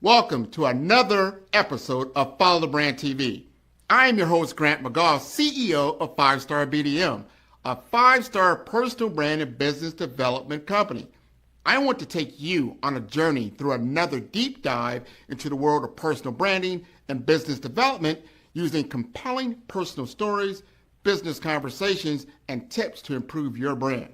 Welcome to another episode of Follow the Brand TV. I am your host, Grant McGaugh, CEO of 5-Star BDM, a 5-star personal brand and business development company. I want to take you on a journey through another deep dive into the world of personal branding and business development using compelling personal stories, business conversations, and tips to improve your brand.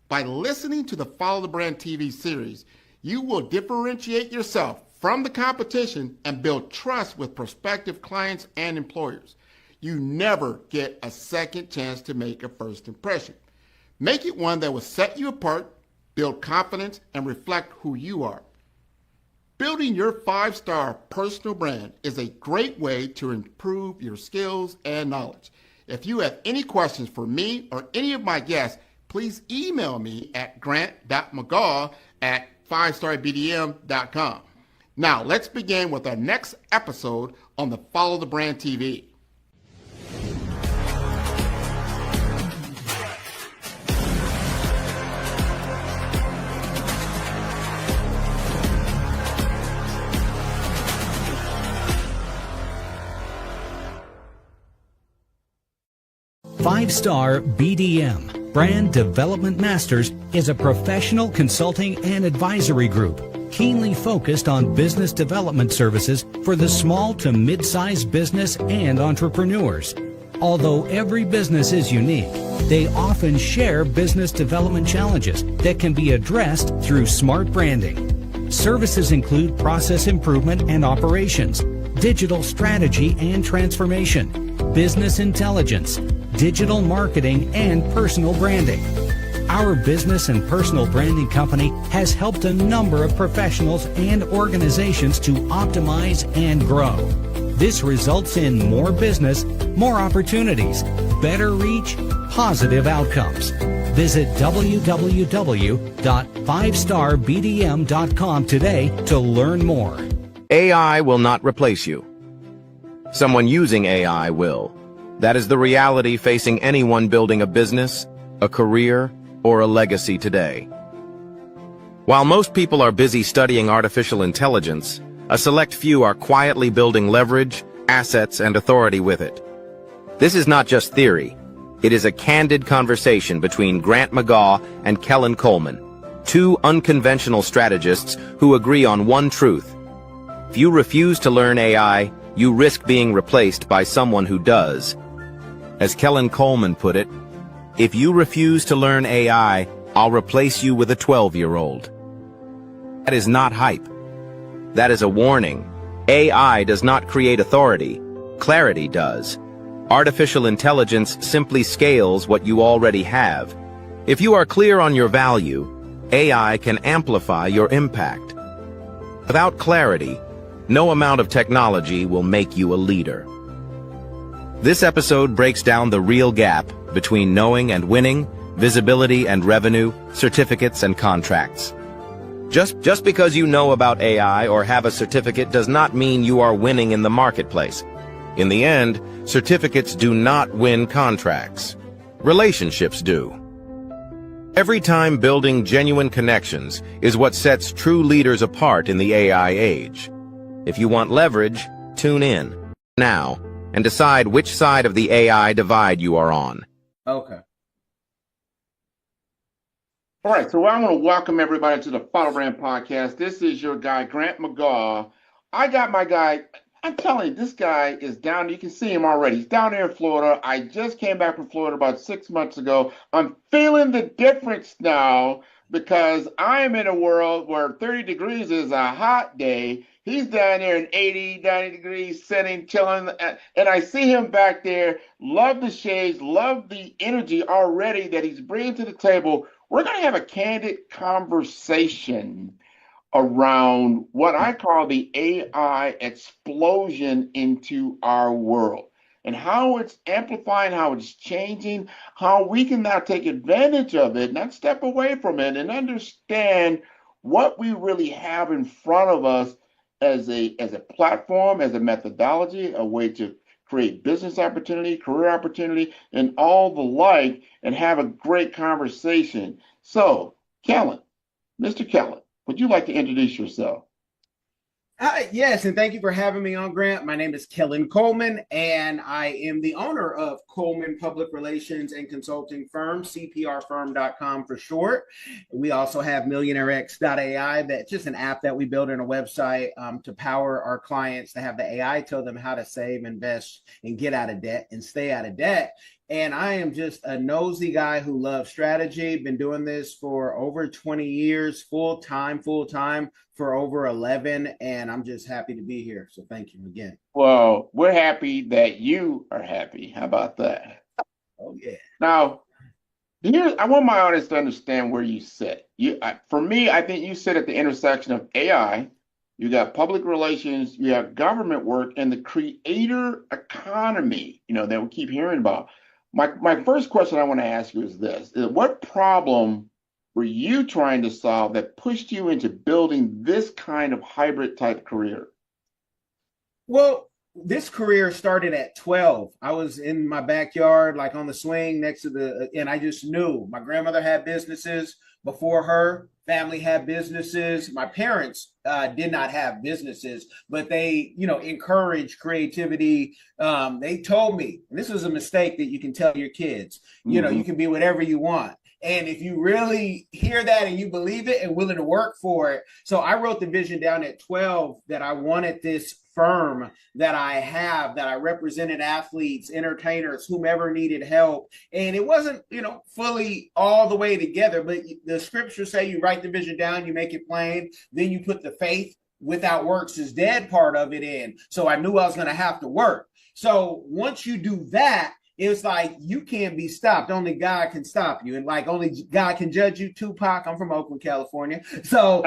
By listening to the Follow the Brand TV series, you will differentiate yourself from the competition and build trust with prospective clients and employers. You never get a second chance to make a first impression. Make it one that will set you apart, build confidence, and reflect who you are. Building your 5-star personal brand is a great way to improve your skills and knowledge. If you have any questions for me or any of my guests, please email me at grant.mcgaugh@5starbdm.com. Now, let's begin with our next episode on the Follow the Brand TV. Five-Star BDM, Brand Development Masters, is a professional consulting and advisory group keenly focused on business development services for the small to mid-sized business and entrepreneurs. Although every business is unique, they often share business development challenges that can be addressed through smart branding. Services include process improvement and operations, digital strategy and transformation, business intelligence, digital marketing, and personal branding. Our business and personal branding company has helped a number of professionals and organizations to optimize and grow. This results in more business, more opportunities, better reach, positive outcomes. Visit www.5starbdm.com today to learn more. AI will not replace you. Someone using AI will. That is the reality facing anyone building a business, a career, or a legacy today. While most people are busy studying artificial intelligence, a select few are quietly building leverage, assets, and authority with it. This is not just theory. It is a candid conversation between Grant McGaugh and Kellen Coleman, two unconventional strategists who agree on one truth. If you refuse to learn AI, you risk being replaced by someone who does. As Kellen Coleman put it, if you refuse to learn AI, I'll replace you with a 12-year-old. That is not hype. That is a warning. AI does not create authority. Clarity does. Artificial intelligence simply scales what you already have. If you are clear on your value, AI can amplify your impact. Without clarity, no amount of technology will make you a leader. This episode breaks down the real gap between knowing and winning, visibility and revenue, certificates and contracts. Just because you know about AI or have a certificate does not mean you are winning in the marketplace. In the end, certificates do not win contracts. Relationships do. Every time building genuine connections is what sets true leaders apart in the AI age. If you want leverage, tune in now and decide which side of the AI divide you are on. Okay. All right, so I want to welcome everybody to the Follow Brand Podcast. This is your guy, Grant McGaugh. I got my guy, I'm telling you, this guy is down, you can see him already. He's down there in Florida. I just came back from Florida about 6 months ago. I'm feeling the difference now because I am in a world where 30 degrees is a hot day. He's down there in 80, 90 degrees, sitting, chilling, and I see him back there. Love the shades, love the energy already that he's bringing to the table. We're going to have a candid conversation around what I call the AI explosion into our world and how it's amplifying, how it's changing, how we can now take advantage of it, not step away from it, and understand what we really have in front of us as a platform, as a methodology, a way to create business opportunity, career opportunity, and all the like, and have a great conversation. So, Kellen, Mr. Kellen, would you like to introduce yourself? Hi, yes, and thank you for having me on, Grant. My name is Kellen Coleman, and I am the owner of Coleman Public Relations and Consulting Firm, CPRfirm.com for short. We also have MillionaireX.ai, that's just an app that we build in a website to power our clients to have the AI tell them how to save, invest, and get out of debt and stay out of debt. And I am just a nosy guy who loves strategy. Been doing this for over 20 years, full time for over 11. And I'm just happy to be here. So thank you again. Well, we're happy that you are happy. How about that? Oh, yeah. Now, I want my audience to understand where you sit. For me, I think you sit at the intersection of AI, you got public relations, you have government work, and the creator economy, that we keep hearing about. My first question I want to ask you is this: what problem were you trying to solve that pushed you into building this kind of hybrid type career? Well, this career started at 12. I was in my backyard, like on the swing next to and I just knew my grandmother had businesses before her. Family had businesses. My parents did not have businesses, but they, encouraged creativity. They told me, and this was a mistake that you can tell your kids, you can be whatever you want. And if you really hear that and you believe it and willing to work for it. So I wrote the vision down at 12 that I wanted this firm that I represented athletes, entertainers, whomever needed help. And it wasn't, fully all the way together, but the scriptures say you write the vision down, you make it plain, then you put the faith without works is dead part of it in. So I knew I was going to have to work. So once you do that, it's like you can't be stopped. Only God can stop you. And like only God can judge you. Tupac, I'm from Oakland, California. So,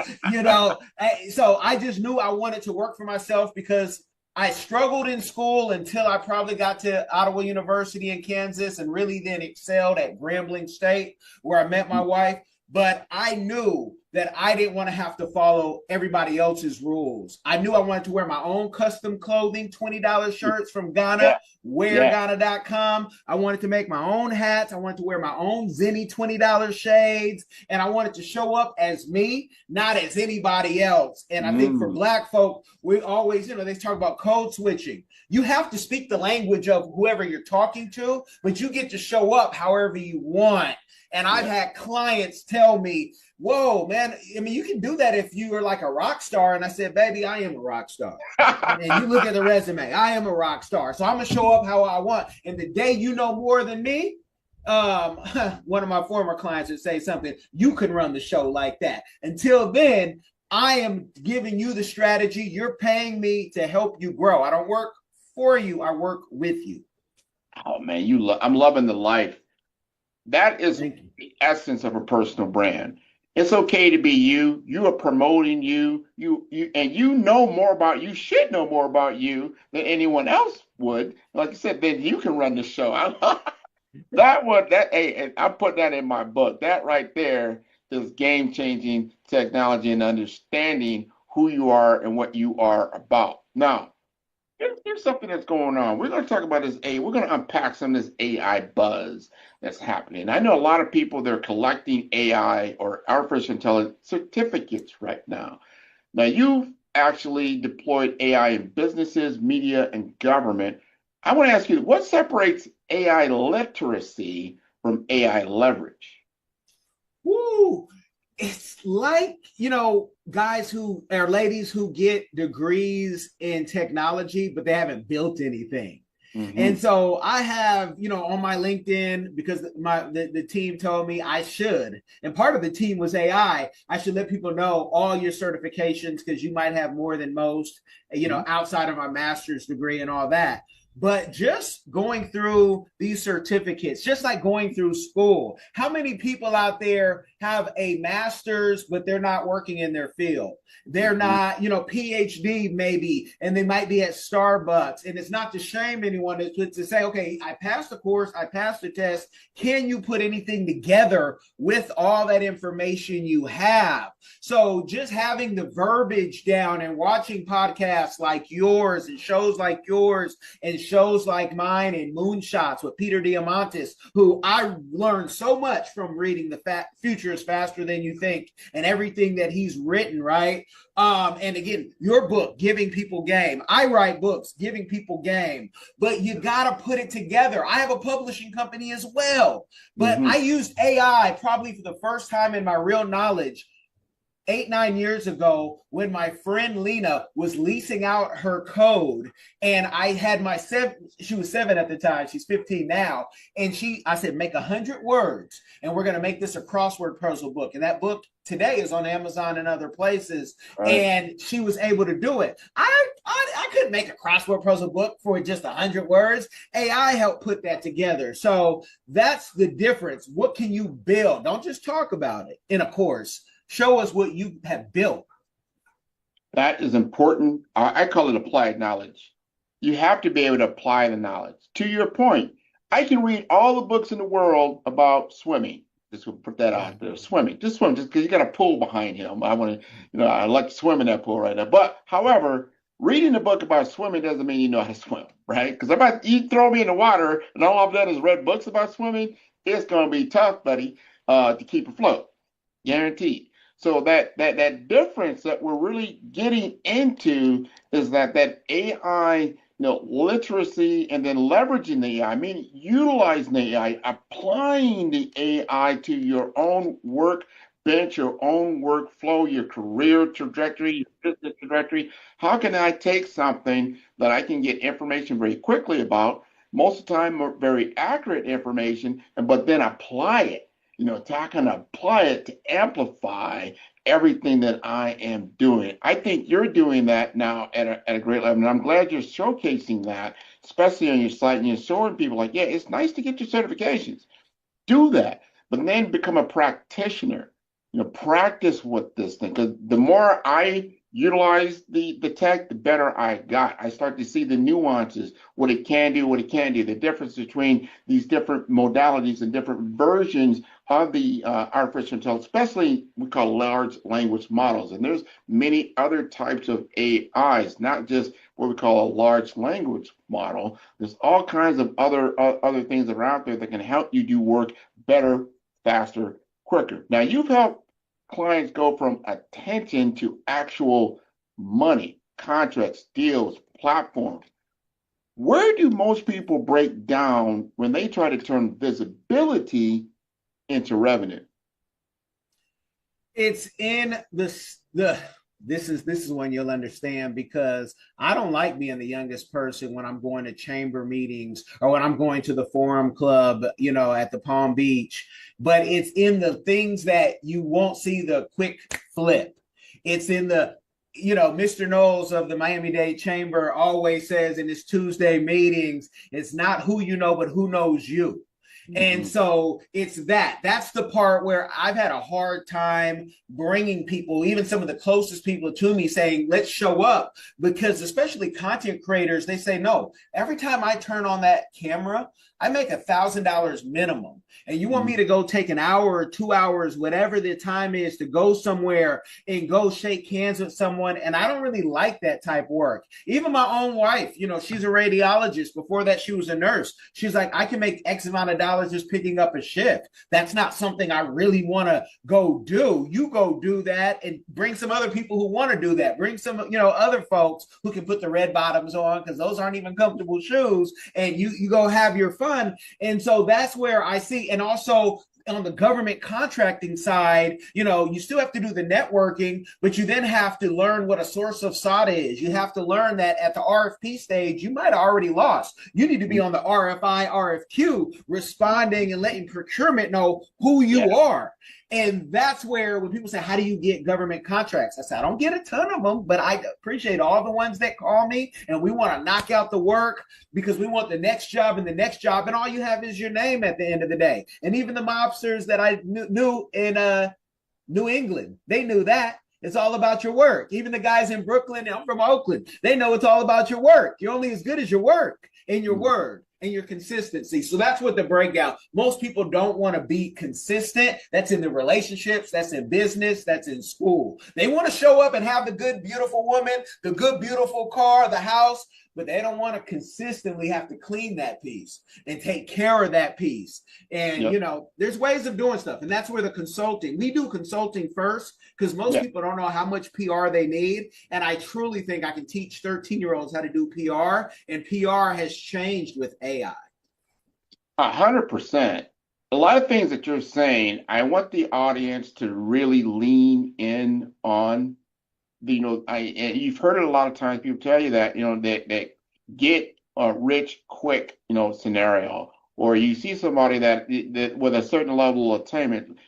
so I just knew I wanted to work for myself because I struggled in school until I probably got to Ottawa University in Kansas and really then excelled at Grambling State, where I met my wife. But I knew that I didn't want to have to follow everybody else's rules. I knew I wanted to wear my own custom clothing, $20 shirts from Ghana, wearghana.com. I wanted to make my own hats. I wanted to wear my own Zenni $20 shades. And I wanted to show up as me, not as anybody else. And I think for Black folk, we always, they talk about code switching. You have to speak the language of whoever you're talking to, but you get to show up however you want. And I've had clients tell me, whoa, man, I mean, you can do that if you are like a rock star. And I said, baby, I am a rock star. And you look at the resume, I am a rock star. So I'm going to show up how I want. And the day you know more than me, one of my former clients would say something, you can run the show like that. Until then, I am giving you the strategy. You're paying me to help you grow. I don't work for you. I work with you. Oh, man, I'm loving the life. That is the essence of a personal brand. It's okay to be you. You are promoting you. And you know more about you. Should know more about you than anyone else would. Like I said, then you can run the show. Hey, I put that in my book. That right there is game-changing technology and understanding who you are and what you are about. Now, here's something that's going on. We're going to talk about this AI. We're going to unpack some of this AI buzz that's happening. I know a lot of people, they're collecting AI or artificial intelligence certificates right now. Now, you've actually deployed AI in businesses, media, and government. I want to ask you, what separates AI literacy from AI leverage? Woo! It's like, guys who are ladies who get degrees in technology, but they haven't built anything. Mm-hmm. And so I have, on my LinkedIn, because the team told me I should, and part of the team was AI, I should let people know all your certifications because you might have more than most, outside of my master's degree and all that. But just going through these certificates, just like going through school, how many people out there have a master's, but they're not working in their field? They're not, PhD maybe, and they might be at Starbucks. And it's not to shame anyone, it's to say, okay, I passed the course, I passed the test. Can you put anything together with all that information you have? So just having the verbiage down and watching podcasts like yours and shows like yours and shows like mine and Moonshots with Peter Diamandis, who I learned so much from reading The Future is Faster Than You Think and everything that he's written, right? And again, your book, Giving People Game. I write books, giving people game, but you got to put it together. I have a publishing company as well, but I used AI probably for the first time in my real knowledge 8-9 years ago when my friend Lena was leasing out her code, and I had my she was 7 at the time, she's 15 now, and I said, make 100 words and we're going to make this a crossword puzzle book. And that book today is on Amazon and other places. Right. And she was able to do it. I couldn't make a crossword puzzle book for just 100 words. AI helped put that together. So that's the difference. What can you build? Don't just talk about it in a course. Show us what you have built. That is important. I call it applied knowledge. You have to be able to apply the knowledge. To your point, I can read all the books in the world about swimming. Just will put that out there. Swimming. Just swim, just because you got a pool behind him. I like to swim in that pool right now. But however, reading a book about swimming doesn't mean you know how to swim, right? Because you throw me in the water and all I've done is read books about swimming, it's going to be tough, buddy, to keep afloat. Guaranteed. So that difference that we're really getting into is that AI, literacy, and then leveraging the AI, meaning utilizing the AI, applying the AI to your own work bench, your own workflow, your career trajectory, your business trajectory. How can I take something that I can get information very quickly about, most of the time very accurate information, but then apply it? How can I apply it to amplify everything that I am doing? I think you're doing that now at a great level, and I'm glad you're showcasing that, especially on your site, and you're showing people like, yeah, it's nice to get your certifications. Do that, but then become a practitioner. Practice with this thing, because the more I utilize the tech, the better I got. I start to see the nuances, what it can do, what it can't do, the difference between these different modalities and different versions of the artificial intelligence, especially we call large language models. And there's many other types of AIs, not just what we call a large language model. There's all kinds of other things that are out there that can help you do work better, faster, quicker. Now, you've helped clients go from attention to actual money, contracts, deals, platforms. Where do most people break down when they try to turn visibility into revenue? It's in this is when you'll understand, because I don't like being the youngest person when I'm going to chamber meetings or when I'm going to the Forum Club, at the Palm Beach. But it's in the things that you won't see the quick flip. It's in the, Mr. Knowles of the Miami-Dade Chamber always says in his Tuesday meetings, it's not who you know, but who knows you. And so that's the part where I've had a hard time bringing people, even some of the closest people to me, saying, let's show up, because especially content creators, they say, no, every time I turn on that camera, I make $1,000 minimum. And you want me to go take an hour or 2 hours, whatever the time is, to go somewhere and go shake hands with someone. And I don't really like that type of work. Even my own wife, she's a radiologist. Before that, she was a nurse. She's like, I can make X amount of dollars just picking up a shift. That's not something I really want to go do. You go do that and bring some other people who want to do that. Bring some, other folks who can put the red bottoms on, because those aren't even comfortable shoes. And you go have your fun. And so that's where I see. And also on the government contracting side, you still have to do the networking, but you then have to learn what a source of SADA is. You have to learn that at the RFP stage, you might have already lost. You need to be on the RFI, RFQ, responding and letting procurement know who you are. And that's where when people say, how do you get government contracts? I say, I don't get a ton of them, but I appreciate all the ones that call me, and we want to knock out the work because we want the next job and the next job. And all you have is your name at the end of the day. And even the mobsters that I knew in New England, they knew that. It's all about your work. Even the guys in Brooklyn, I'm from Oakland, they know it's all about your work. You're only as good as your work and your word and your consistency. So that's what the breakout. Most people don't want to be consistent. That's in the relationships, that's in business, that's in school. They want to show up and have the good, beautiful woman, the good, beautiful car, the house, but they don't want to consistently have to clean that piece and take care of that piece. And, Yep. you know, there's ways of doing stuff. And that's where the consulting, we do consulting first because most Yeah. people don't know how much PR they need. And I truly think I can teach 13-year-olds how to do PR, and PR has changed with AI. 100%. A lot of things that you're saying, I want the audience to really lean in on. And you've heard it a lot of times. People tell you that, that get rich quick, scenario, or you see somebody that with a certain level of attainment.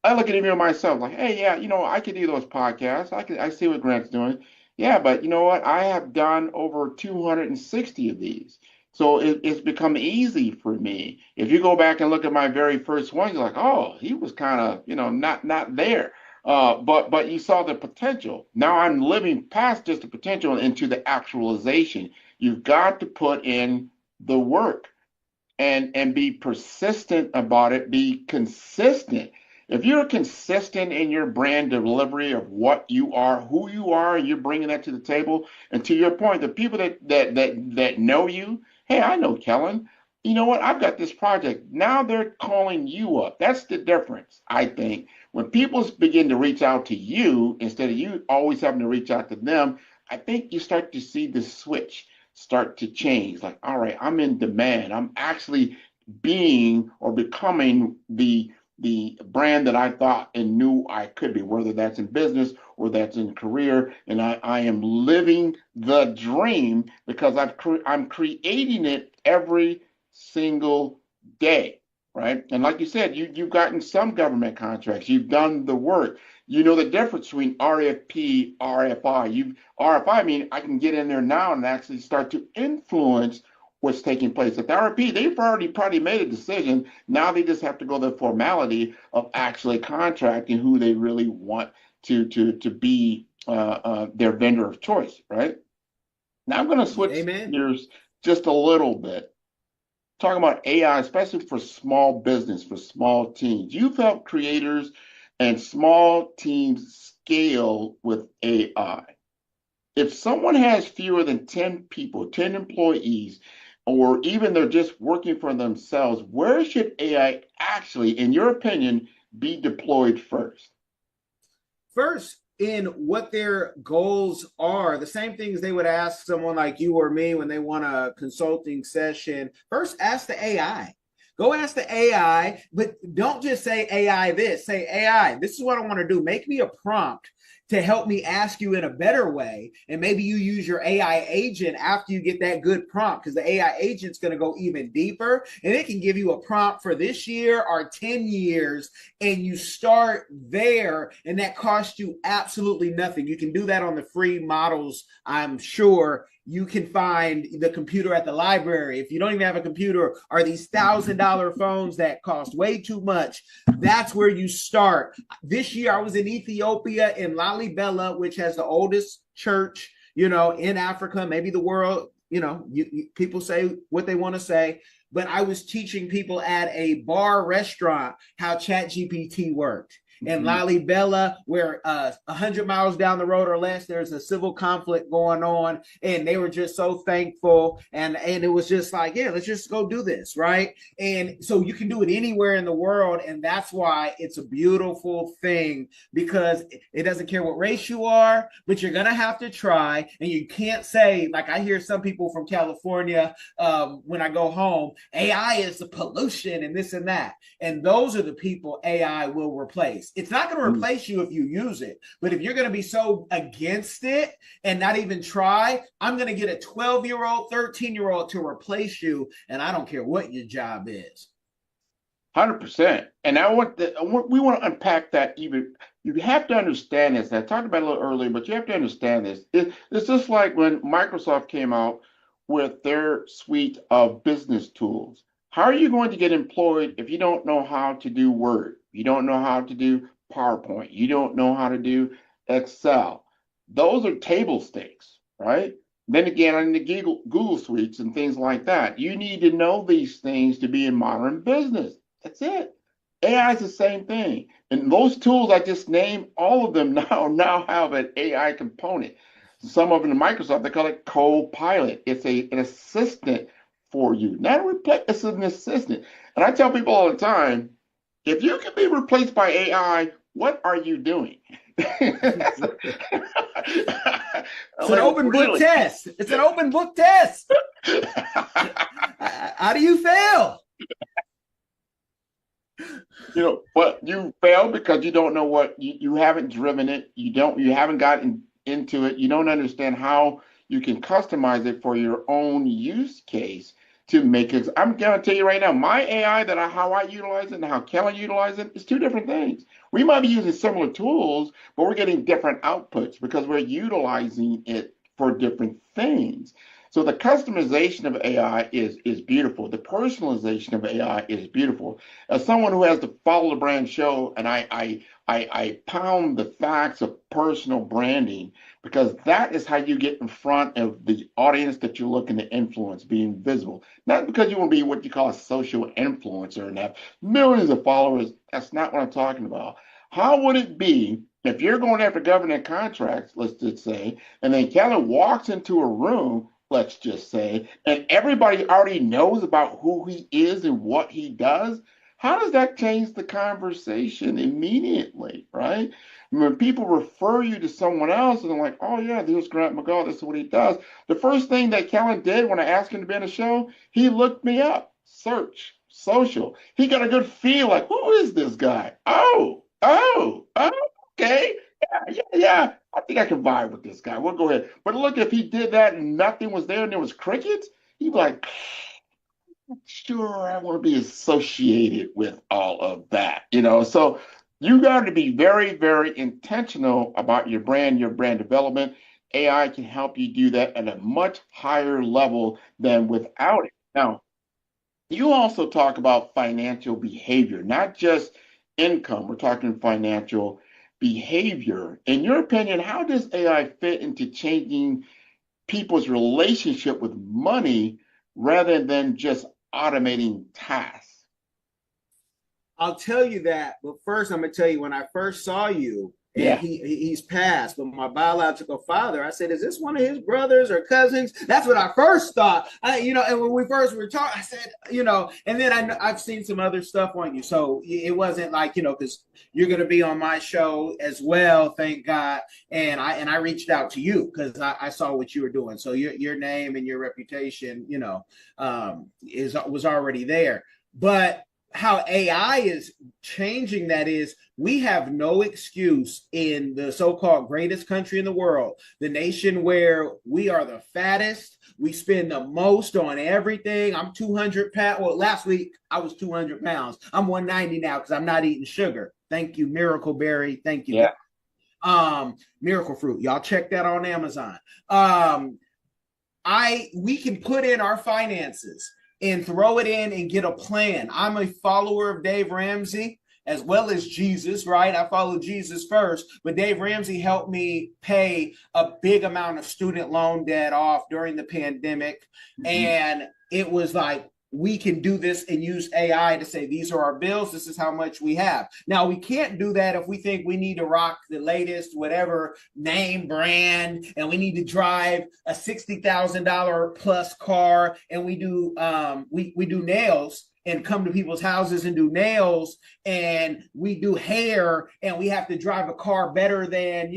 I look at even myself like, hey, yeah, I could do those podcasts. I see what Grant's doing. Yeah, but you know what? I have done over 260 of these. So it's become easy for me. If you go back and look at my very first one, you're like, oh, he was kind of, not there. But you saw the potential. Now I'm living past just the potential into the actualization. You've got to put in the work and be persistent about it, be consistent. If you're consistent in your brand delivery of what you are, who you are, and you're bringing that to the table, and to your point, the people that know you, hey, I know Kellen. You know what? I've got this project. Now they're calling you up. That's the difference, I think. When people begin to reach out to you instead of you always having to reach out to them, I think you start to see the switch start to change. Like, all right, I'm in demand. I'm actually being or becoming the brand that I thought and knew I could be, whether that's in business or that's in career. And I am living the dream because I'm creating it every single day, right? And like you said, you've gotten some government contracts. You've done the work. You know the difference between RFP, RFI. RFI, I mean, I can get in there now and actually start to influence what's taking place. At the RFP, they've already probably made a decision. Now they just have to go the formality of actually contracting who they really want to be their vendor of choice, right? Now I'm going to switch Amen. gears just a little bit. Talking about AI, especially for small business, for small teams. You've helped creators and small teams scale with AI. If someone has fewer than 10 people, 10 employees, or even they're just working for themselves, where should AI actually, in your opinion, be deployed first? First, in what their goals are, the same things they would ask someone like you or me when they want a consulting session. First, ask the AI. Go ask the AI, but don't just say AI this. Say, AI, this is what I want to do. Make me a prompt to help me ask you in a better way. And maybe you use your AI agent after you get that good prompt, because the AI agent's going to go even deeper and it can give you a prompt for this year or 10 years. And you start there, and that costs you absolutely nothing. You can do that on the free models, I'm sure. You can find the computer at the library. If you don't even have a computer, or these $1,000 phones that cost way too much, that's where you start. This year, I was in Ethiopia, in Lalibela, which has the oldest church, in Africa, maybe the world. People say what they want to say, but I was teaching people at a bar restaurant how ChatGPT worked. And Lalibela, where 100 miles down the road or less, there's a civil conflict going on, and they were just so thankful, and it was just like, yeah, let's just go do this, right? And so you can do it anywhere in the world, and that's why it's a beautiful thing, because it doesn't care what race you are, but you're gonna have to try, and you can't say, like I hear some people from California when I go home, AI is the pollution and this and that, and those are the people AI will replace. It's not going to replace you if you use it, but if you're going to be so against it and not even try, I'm going to get a 12-year-old, 13-year-old to replace you, and I don't care what your job is. 100%. And we want to unpack that even. You have to understand this. I talked about it a little earlier, but you have to understand this. It's just like when Microsoft came out with their suite of business tools. How are you going to get employed if you don't know how to do Word? You don't know how to do PowerPoint. You don't know how to do Excel. Those are table stakes, right? Then again, in the Google suites and things like that, you need to know these things to be in modern business. That's it. AI is the same thing. And those tools I just named, all of them now have an AI component. Some of them in Microsoft, they call it Copilot. It's an assistant for you, not a replace. It's an assistant. And I tell people all the time, if you can be replaced by AI, what are you doing? It's an open book test. It's an open book test. How do you fail? But you fail because you don't know what you haven't driven it. You haven't gotten into it. You don't understand how you can customize it for your own use case to make it. I'm going to tell you right now, my AI how I utilize it and how Kelly utilizes it is two different things. We might be using similar tools, but we're getting different outputs because we're utilizing it for different things. So the customization of AI is beautiful. The personalization of AI is beautiful. As someone who has the Follow the Brand show, and I pound the facts of personal branding because that is how you get in front of the audience that you're looking to influence, being visible. Not because you want to be what you call a social influencer and have millions of followers. That's not what I'm talking about. How would it be if you're going after government contracts, let's just say, and then Kelly walks into a room, let's just say, and everybody already knows about who he is and what he does? How does that change the conversation immediately, right? When people refer you to someone else and they're like, oh yeah, there's Grant McGaw, this is what he does. The first thing that Kellen did when I asked him to be on the show, he looked me up, search, social. He got a good feel like, who is this guy? Oh, okay. Yeah. I think I can vibe with this guy. We'll go ahead. But look, if he did that and nothing was there and there was crickets, he'd be like, sure, I want to be associated with all of that, So you got to be very, very intentional about your brand development. AI can help you do that at a much higher level than without it. Now, you also talk about financial behavior, not just income. We're talking financial behavior. In your opinion, how does AI fit into changing people's relationship with money rather than just automating tasks? I'll tell you that, but first I'm gonna tell you when I first saw you, and he's passed, but my biological father, I said, is this one of his brothers or cousins? That's what I first thought. And when we first were talking, I said, and then I've seen some other stuff on you. So it wasn't like, because you're going to be on my show as well, thank God. And I reached out to you because I saw what you were doing. So your name and your reputation, was already there. But how AI is changing that is we have no excuse in the so-called greatest country in the world, the nation where we are the fattest, we spend the most on everything. I'm 200 pounds. Well, last week I was 200 pounds. I'm 190 now because I'm not eating sugar. Thank you, Miracle Berry. Thank you. Yeah. Miracle Fruit. Y'all check that on Amazon. We can put in our finances and throw it in and get a plan. I'm a follower of Dave Ramsey as well as Jesus, right? I followed Jesus first, but Dave Ramsey helped me pay a big amount of student loan debt off during the pandemic. Mm-hmm. And it was like, we can do this and use AI to say, these are our bills. This is how much we have. Now, we can't do that if we think we need to rock the latest, whatever name brand, and we need to drive a $60,000 plus car. And we do, we do nails and come to people's houses and do nails, and we do hair, and we have to drive a car better than,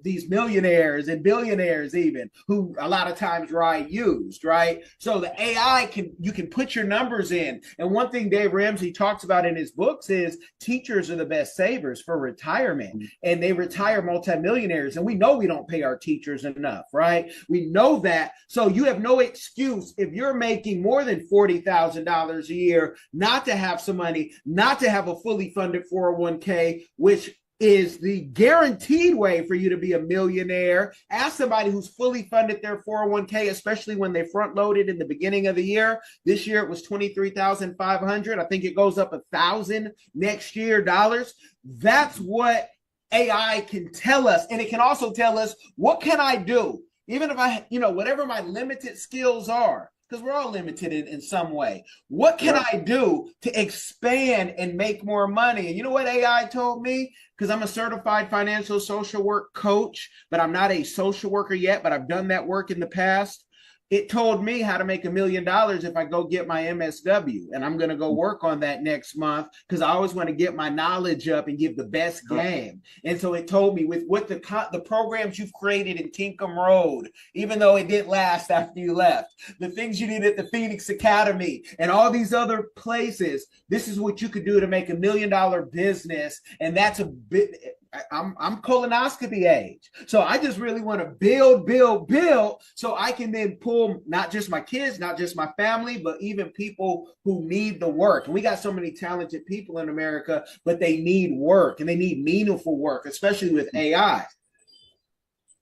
these millionaires and billionaires even, who a lot of times ride used, right? So the AI you can put your numbers in. And one thing Dave Ramsey talks about in his books is teachers are the best savers for retirement, and they retire multimillionaires. And we know we don't pay our teachers enough, right? We know that. So you have no excuse if you're making more than $40,000 a year not to have some money, not to have a fully funded 401k, which is the guaranteed way for you to be a millionaire. Ask somebody who's fully funded their 401k, especially when they front loaded in the beginning of the year. This year it was $23,500. I think it goes up $1,000 next year dollars. That's what AI can tell us. And it can also tell us, what can I do? Even if I, whatever my limited skills are, because we're all limited in some way. What can I do to expand and make more money? And you know what AI told me? Because I'm a certified financial social work coach, but I'm not a social worker yet, but I've done that work in the past. It told me how to make $1 million if I go get my MSW. And I'm going to go work on that next month because I always want to get my knowledge up and give the best game. And so it told me with what the programs you've created in Tinkham Road, even though it didn't last after you left, the things you did at the Phoenix Academy and all these other places, this is what you could do to make $1 million business. And that's a bit... I'm colonoscopy age. So I just really want to build so I can then pull not just my kids, not just my family, but even people who need the work. And we got so many talented people in America, but they need work and they need meaningful work, especially with AI.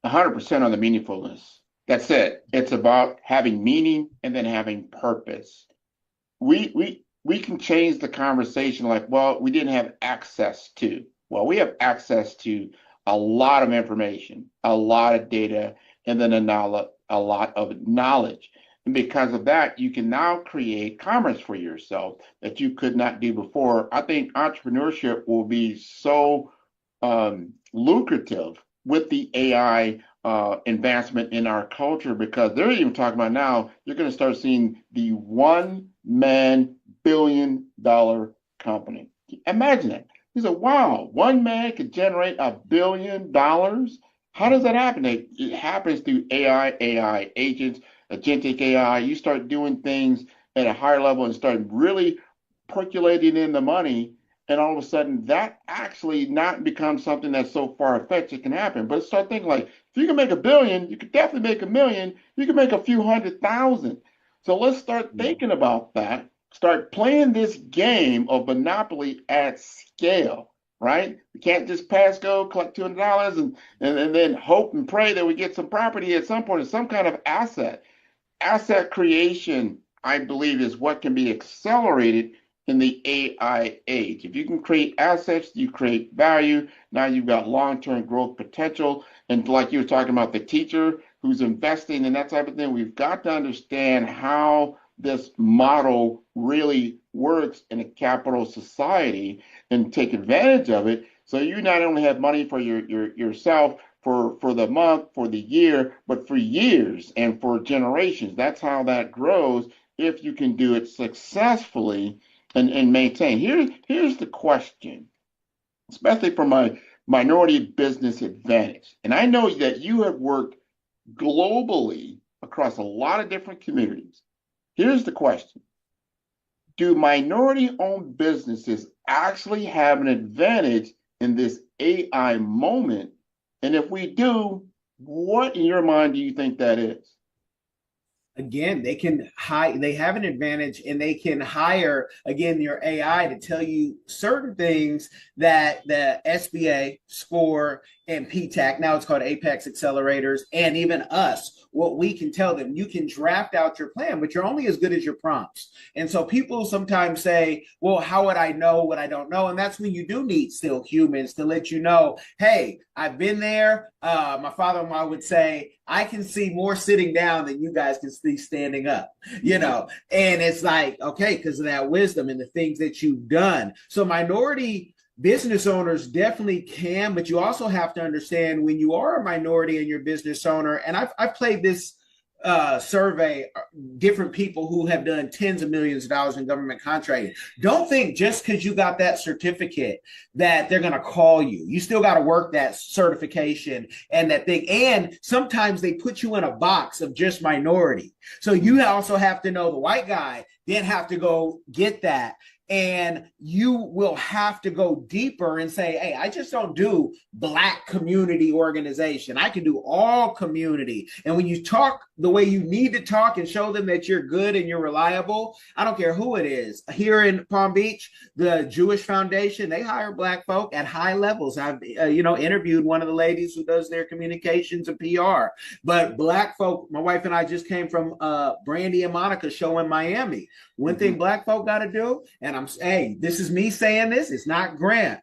100% on the meaningfulness. That's it. It's about having meaning and then having purpose. We can change the conversation like, well, we didn't have access to. Well, we have access to a lot of information, a lot of data, and then a lot of knowledge. And because of that, you can now create commerce for yourself that you could not do before. I think entrepreneurship will be so lucrative with the AI advancement in our culture, because they're even talking about now, you're going to start seeing the one-man billion-dollar company. Imagine that. He said, wow, one man could generate $1 billion. How does that happen? It happens through AI agents, agentic AI. You start doing things at a higher level and start really percolating in the money. And all of a sudden that actually not becomes something that's so far-fetched it can happen. But start thinking like, if you can make $1 billion, you could definitely make $1 million. You can make a few 100,000. So let's start thinking about that. Start playing this game of Monopoly at scale, right? We can't just pass go, collect $200 and then hope and pray that we get some property at some point or some kind of asset. Asset creation, I believe, is what can be accelerated in the AI age. If you can create assets, you create value. Now you've got long-term growth potential. And like you were talking about the teacher who's investing in that type of thing, we've got to understand how this model really works in a capital society and take advantage of it. So you not only have money for yourself for the month, for the year, but for years and for generations. That's how that grows if you can do it successfully and maintain. Here's the question, especially from my minority business advantage. And I know that you have worked globally across a lot of different communities. Here's the question. Do minority-owned businesses actually have an advantage in this AI moment? And if we do, what in your mind do you think that is? Again, they have an advantage and they can hire, again, your AI to tell you certain things that the SBA, SCORE, and PTAC, now it's called Apex Accelerators, and even us, what we can tell them. You can draft out your plan, but you're only as good as your prompts. And so people sometimes say, well, how would I know what I don't know? And that's when you do need still humans to let you know, hey, I've been there. My father-in-law would say, I can see more sitting down than you guys can see standing up, and it's like, okay, because of that wisdom and the things that you've done. So minority business owners definitely can, but you also have to understand when you are a minority and you're a business owner, and I've played this survey, different people who have done tens of millions of dollars in government contracting. Don't think just because you got that certificate that they're going to call you. You still got to work that certification and that thing. And sometimes they put you in a box of just minority. So you also have to know the white guy then have to go get that. And you will have to go deeper and say, hey, I just don't do Black community organization. I can do all community. And when you talk the way you need to talk and show them that you're good and you're reliable, I don't care who it is. Here in Palm Beach, the Jewish Foundation, they hire Black folk at high levels. I've interviewed one of the ladies who does their communications and PR. But Black folk, my wife and I just came from Brandy and Monica show in Miami. One thing Black folk got to do, and this is me saying this, it's not Grant.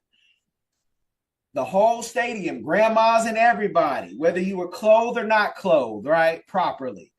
The whole stadium, grandmas and everybody, whether you were clothed or not clothed, right, properly,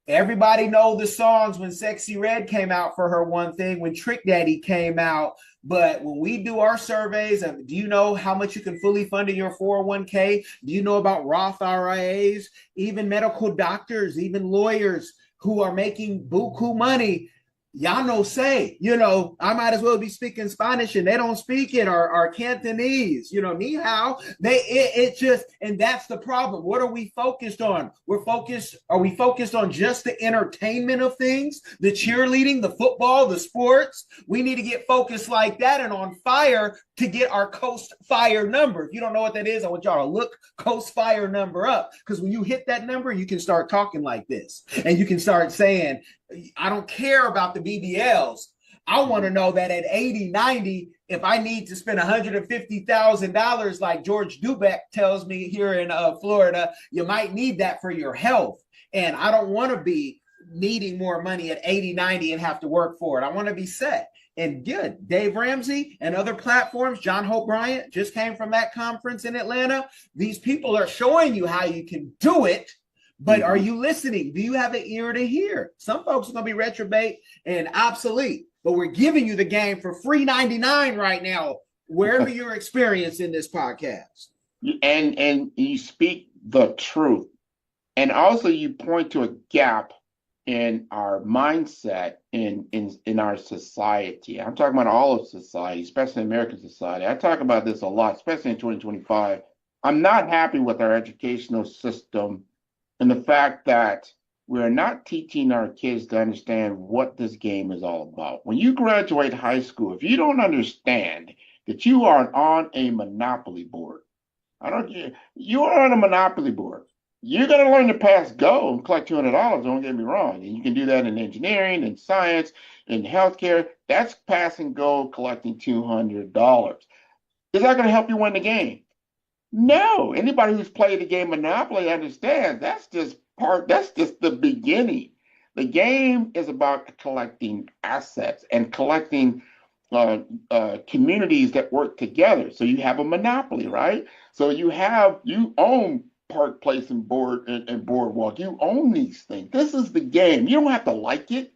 Everybody know the songs when Sexy Red came out for her one thing, when Trick Daddy came out. But when we do our surveys of, do you know how much you can fully fund in your 401k? Do you know about Roth IRAs? Even medical doctors, even lawyers who are making buku money, y'all know say, I might as well be speaking Spanish and they don't speak it, or Cantonese, ni hao. It just, and that's the problem. What are we focused on? Are we focused on just the entertainment of things, the cheerleading, the football, the sports? We need to get focused like that and on fire to get our Coast Fire number. If you don't know what that is, I want y'all to look Coast Fire number up, because when you hit that number, you can start talking like this and you can start saying, I don't care about the BBLs. I want to know that at 80, 90, if I need to spend $150,000, like George Dubeck tells me here in Florida, you might need that for your health. And I don't want to be needing more money at 80, 90 and have to work for it. I want to be set. And good. Dave Ramsey and other platforms, John Hope Bryant just came from that conference in Atlanta. These people are showing you how you can do it. But are you listening? Do you have an ear to hear? Some folks are going to be retrobate and obsolete, but we're giving you the game for free 99 right now, wherever you're experiencing this podcast. And you speak the truth. And also you point to a gap in our mindset in our society. I'm talking about all of society, especially American society. I talk about this a lot, especially in 2025. I'm not happy with our educational system and the fact that we're not teaching our kids to understand what this game is all about. When you graduate high school, if you don't understand that you are on a monopoly board, you are on a monopoly board. You're going to learn to pass Go and collect $200, don't get me wrong. And you can do that in engineering, in science, in healthcare. That's passing Go, collecting $200. Is that going to help you win the game? No. Anybody who's played the game Monopoly understands that's just the beginning. The game is about collecting assets and collecting communities that work together. So you have a monopoly, right? So you own Park Place and Boardwalk. You own these things. This is the game. You don't have to like it.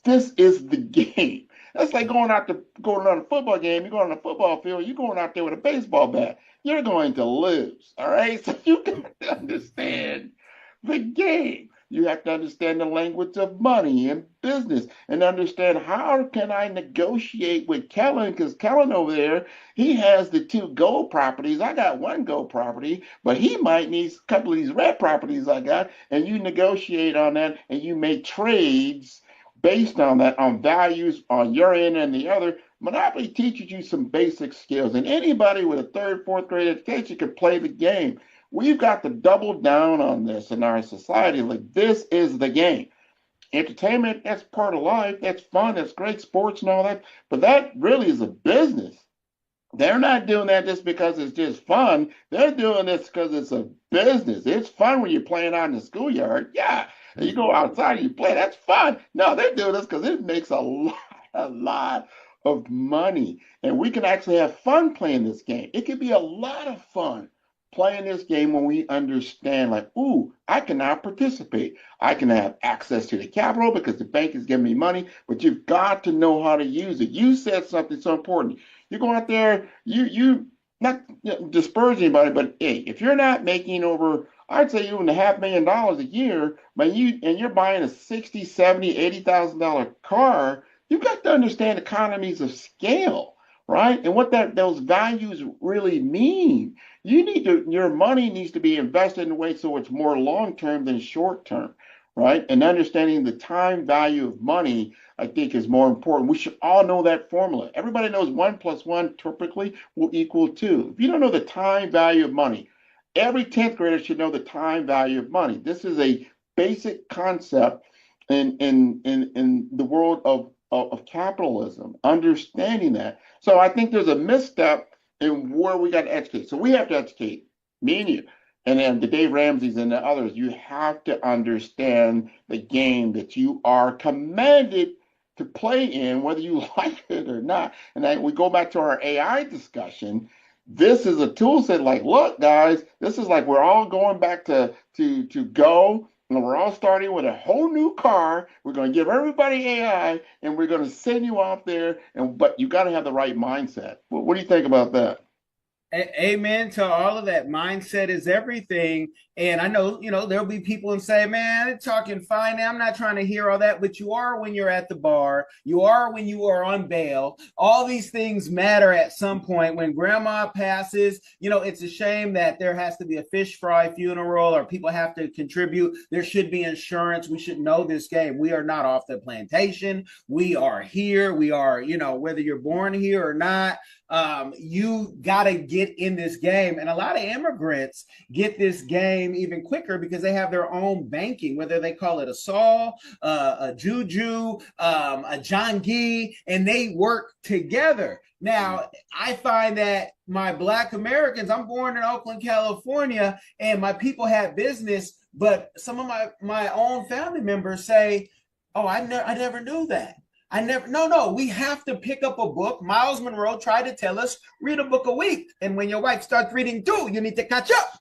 This is the game. That's like going on a football game. You're going on a football field. You're going out there with a baseball bat. You're going to lose. All right. So you got to understand the game. You have to understand the language of money and business and understand how can I negotiate with Kellen, because Kellen over there, he has the 2 gold properties. I got 1 gold property, but he might need a couple of these red properties I got, and you negotiate on that and you make trades based on that, on values on your end and the other. Monopoly teaches you some basic skills, and anybody with a 3rd, 4th grade education can play the game. We've got to double down on this in our society. Like, this is the game. Entertainment, that's part of life. That's fun. That's great. Sports and all that. But that really is a business. They're not doing that just because it's just fun. They're doing this because it's a business. It's fun when you're playing out in the schoolyard. Yeah. And you go outside and you play. That's fun. No, they're doing this because it makes a lot of money. And we can actually have fun playing this game. It could be a lot of fun playing this game when we understand, like, ooh, I can now participate. I can have access to the capital because the bank is giving me money, but you've got to know how to use it. You said something so important. You go out there, you not disparage anybody, but hey, if you're not making over, I'd say even $500,000 a year, but you're buying a $60,000, $70,000, $80,000 car, you've got to understand economies of scale, right? And what those values really mean. Your money needs to be invested in a way so it's more long-term than short-term, right? And understanding the time value of money, I think, is more important. We should all know that formula. Everybody knows 1 + 1 typically will equal 2. If you don't know the time value of money, every 10th grader should know the time value of money. This is a basic concept in the world of capitalism, understanding that. So I think there's a misstep in where we got to educate. So we have to educate, me and you, and then the Dave Ramseys and the others. You have to understand the game that you are commanded to play in, whether you like it or not. And then we go back to our AI discussion. This is a tool set. Like, look, guys, this is like we're all going back to Go And we're all starting with a whole new car. We're going to give everybody AI, and we're going to send you out there. But you got to have the right mindset. What do you think about that? Amen to all of that. Mindset is everything. And I know, there'll be people and say, man, they're talking fine. I'm not trying to hear all that, but you are when you're at the bar. You are when you are on bail. All these things matter at some point. When grandma passes, it's a shame that there has to be a fish fry funeral or people have to contribute. There should be insurance. We should know this game. We are not off the plantation. We are here. We are, whether you're born here or not, you got to get in this game. And a lot of immigrants get this game even quicker because they have their own banking, whether they call it a Saul, a Juju, a John Gee, and they work together. Now, I find that my Black Americans, I'm born in Oakland, California, and my people have business, but some of my own family members say, oh, I never knew that. No, we have to pick up a book. Miles Monroe tried to tell us, read a book a week. And when your wife starts reading too, you need to catch up,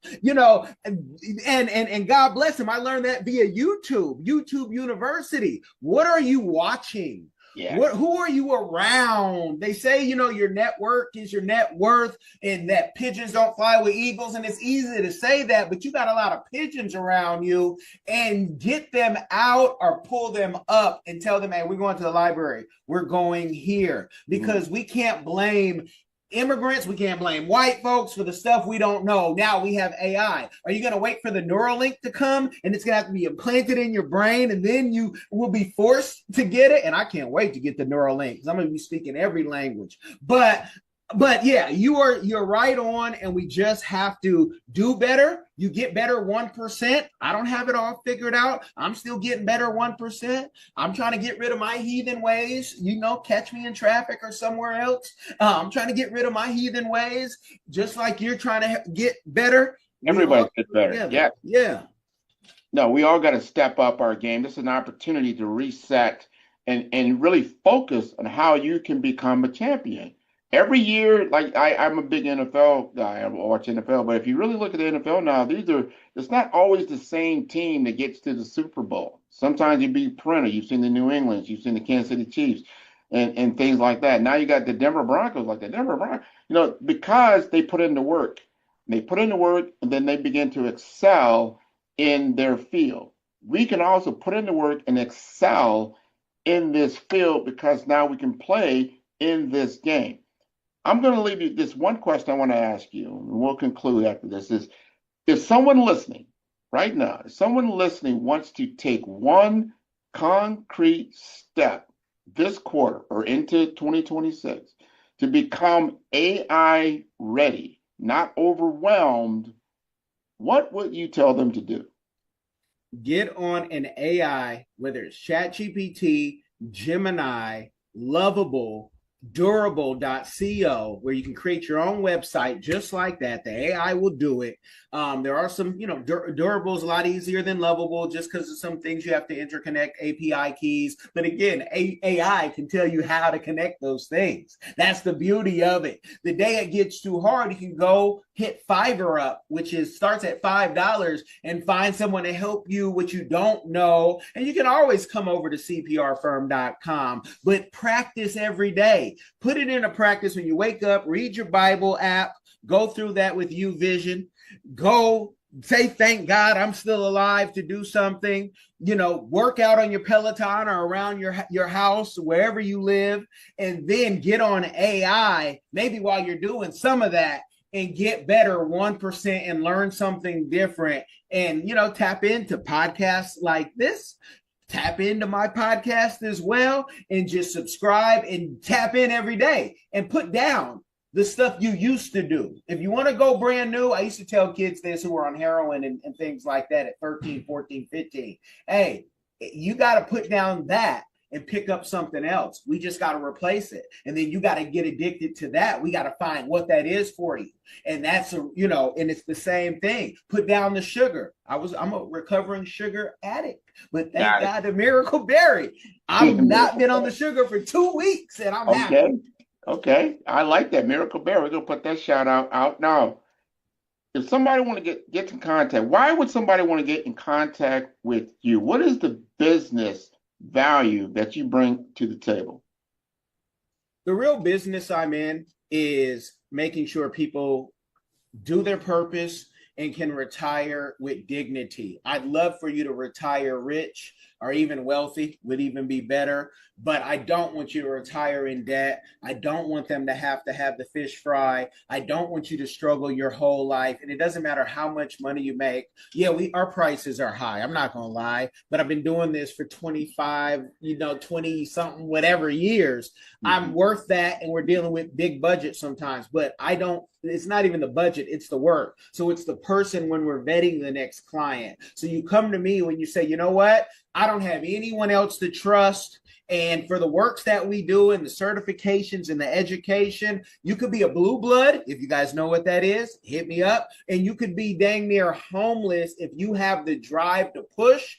and God bless him. I learned that via YouTube University. What are you watching? Yeah. Who are you around? They say, your network is your net worth and that pigeons don't fly with eagles. And it's easy to say that, but you got a lot of pigeons around you, and get them out or pull them up and tell them, hey, we're going to the library. We're going here, because we can't blame immigrants. We can't blame white folks for the stuff we don't know. Now we have AI. Are you going to wait for the Neuralink to come and it's going to have to be implanted in your brain and then you will be forced to get it? And I can't wait to get the Neuralink because I'm going to be speaking every language. But yeah, you're right on, and we just have to do better. You get better 1%. I don't have it all figured out. I'm still getting better 1%. I'm trying to get rid of my heathen ways. Catch me in traffic or somewhere else. I'm trying to get rid of my heathen ways, just like you're trying to get better. Everybody gets better. Yeah. No, we all got to step up our game. This is an opportunity to reset and really focus on how you can become a champion. Every year, like I'm a big NFL guy, I watch NFL, but if you really look at the NFL now, it's not always the same team that gets to the Super Bowl. Sometimes you beat Printer, you've seen the New Englands, you've seen the Kansas City Chiefs, and things like that. Now you got the Denver Broncos, like the Denver Broncos, because they put in the work. They put in the work, and then they begin to excel in their field. We can also put in the work and excel in this field because now we can play in this game. I'm going to leave you this one question I want to ask you, and we'll conclude after this, is if someone listening right now, if someone listening wants to take one concrete step this quarter or into 2026 to become AI ready, not overwhelmed, what would you tell them to do? Get on an AI, whether it's ChatGPT, Gemini, Lovable, durable.co, where you can create your own website just like that. The AI will do it. There are some, durable is a lot easier than Lovable just because of some things you have to interconnect API keys. But again, AI can tell you how to connect those things. That's the beauty of it. The day it gets too hard, you can go hit Fiverr up, which starts at $5, and find someone to help you what you don't know. And you can always come over to cprfirm.com, but practice every day. Put it into practice when you wake up, read your Bible app, go through that with YouVision, go say, thank God I'm still alive to do something, work out on your Peloton or around your house, wherever you live, and then get on AI, maybe while you're doing some of that, and get better 1% and learn something different. And, tap into podcasts like this. Tap into my podcast as well, and just subscribe and tap in every day and put down the stuff you used to do. If you want to go brand new, I used to tell kids this who were on heroin and things like that at 13, 14, 15. Hey, you got to put down that and pick up something else. We just got to replace it. And then you got to get addicted to that. We got to find what that is for you. And that's, and it's the same thing. Put down the sugar. I'm a recovering sugar addict, but thank God the Miracle Berry. I've not been on the sugar for 2 weeks and I'm happy. Okay. I like that Miracle Berry. We're going to put that shout out now. if somebody want to get in contact, why would somebody want to get in contact with you? What is the business value that you bring to the table? The real business I'm in is making sure people do their purpose and can retire with dignity. I'd love for you to retire rich or even wealthy, would even be better, but I don't want you to retire in debt. I don't want them to have the fish fry. I don't want you to struggle your whole life. And it doesn't matter how much money you make. Yeah, our prices are high. I'm not going to lie, but I've been doing this for 25, 20 something, whatever years. I'm worth that. And we're dealing with big budgets sometimes, but it's not even the budget, it's the work. So it's the person when we're vetting the next client. So you come to me when you say, you know what? I don't have anyone else to trust. And for the works that we do and the certifications and the education, you could be a blue blood. If you guys know what that is, hit me up. And you could be dang near homeless if you have the drive to push.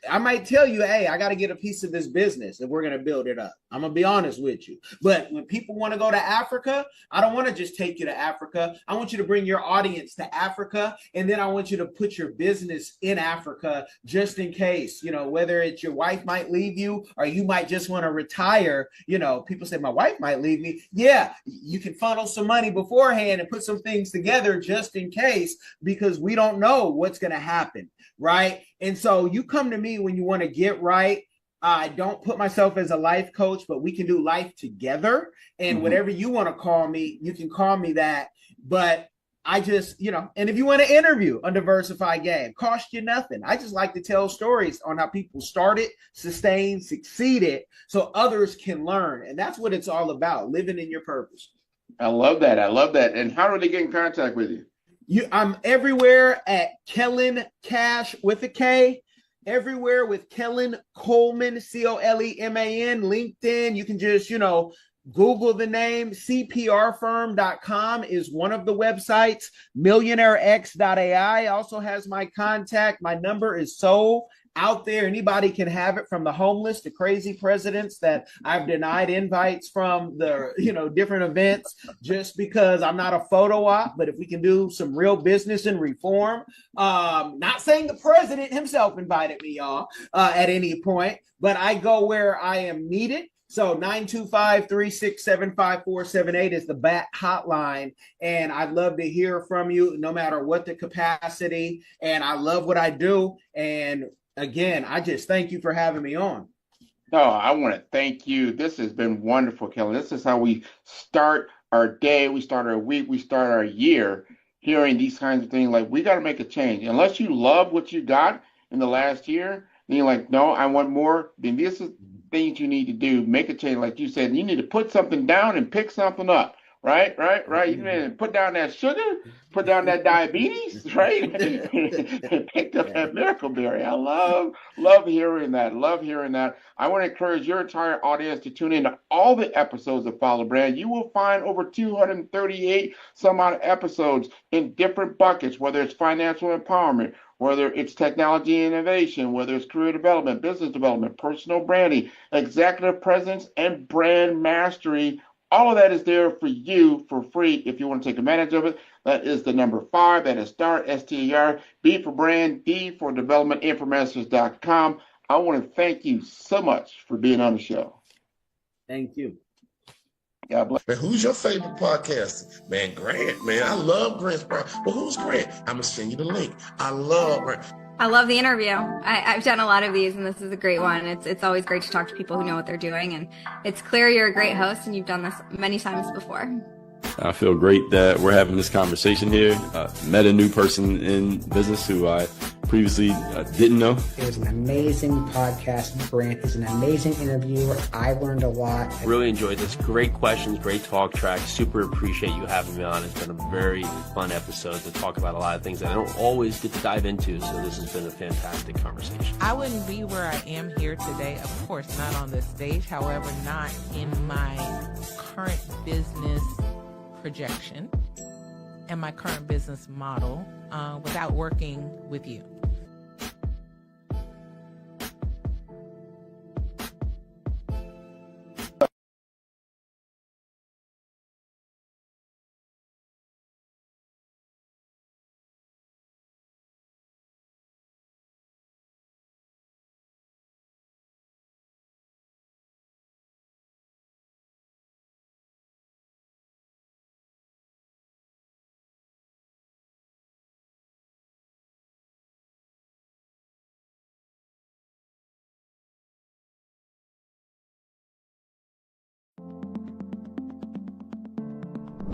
I might tell you, hey, I got to get a piece of this business and we're going to build it up. I'm going to be honest with you. But when people want to go to Africa, I don't want to just take you to Africa. I want you to bring your audience to Africa. And then I want you to put your business in Africa just in case, whether it's your wife might leave you or you might just want to retire. People say, my wife might leave me. Yeah, you can funnel some money beforehand and put some things together just in case, because we don't know what's going to happen. Right. And so you come to me when you want to get right. I don't put myself as a life coach, but we can do life together. And whatever you want to call me, you can call me that. But I just, and if you want to interview on Diversified Game, cost you nothing. I just like to tell stories on how people started, sustained, succeeded, so others can learn. And that's what it's all about, living in your purpose. I love that. And how do they get in contact with you? I'm everywhere at Kellen Cash with a K, everywhere with Kellen Coleman, Coleman, LinkedIn. You can just, Google the name. CPRfirm.com is one of the websites. MillionaireX.ai also has my contact. My number is so out there. Anybody can have it, from the homeless to crazy presidents that I've denied invites from the, different events just because I'm not a photo op. But if we can do some real business and reform, not saying the president himself invited me, y'all, at any point, but I go where I am needed. So 925-367-5478 is the BAT hotline. And I'd love to hear from you no matter what the capacity. And I love what I do. And again, I just thank you for having me on. No, I want to thank you. This has been wonderful, Kelly. This is how we start our day. We start our week. We start our year hearing these kinds of things. Like, we got to make a change. Unless you love what you got in the last year, then you're like, no, I want more. Then this is things you need to do. Make a change. Like you said, you need to put something down and pick something up. Right. You need to put down that sugar, put down that diabetes, right? And picked up that miracle berry. I love hearing that. Love hearing that. I want to encourage your entire audience to tune in to all the episodes of Follow Brand. You will find over 238 some odd episodes in different buckets, whether it's financial empowerment, whether it's technology innovation, whether it's career development, business development, personal branding, executive presence, and brand mastery. All of that is there for you for free if you want to take advantage of it. That is the number 5. That is STAR, STAR, B for brand, D for development, infomasters.com. I want to thank you so much for being on the show. Thank you. God bless. Man, who's your favorite podcaster? Man, Grant, man. I love Grant's podcast. Well, who's Grant? I'm going to send you the link. I love Grant. I love the interview. I've done a lot of these, and this is a great one. It's always great to talk to people who know what they're doing, and it's clear you're a great host, and you've done this many times before. I feel great that we're having this conversation here. Met a new person in business who I previously didn't know. It was an amazing podcast. Grant is an amazing interviewer. I learned a lot. Really enjoyed this. Great questions, great talk track. Super appreciate you having me on. It's been a very fun episode to talk about a lot of things that I don't always get to dive into. So this has been a fantastic conversation. I wouldn't be where I am here today, of course, not on this stage. However, not in my current business projection and my current business model without working with you.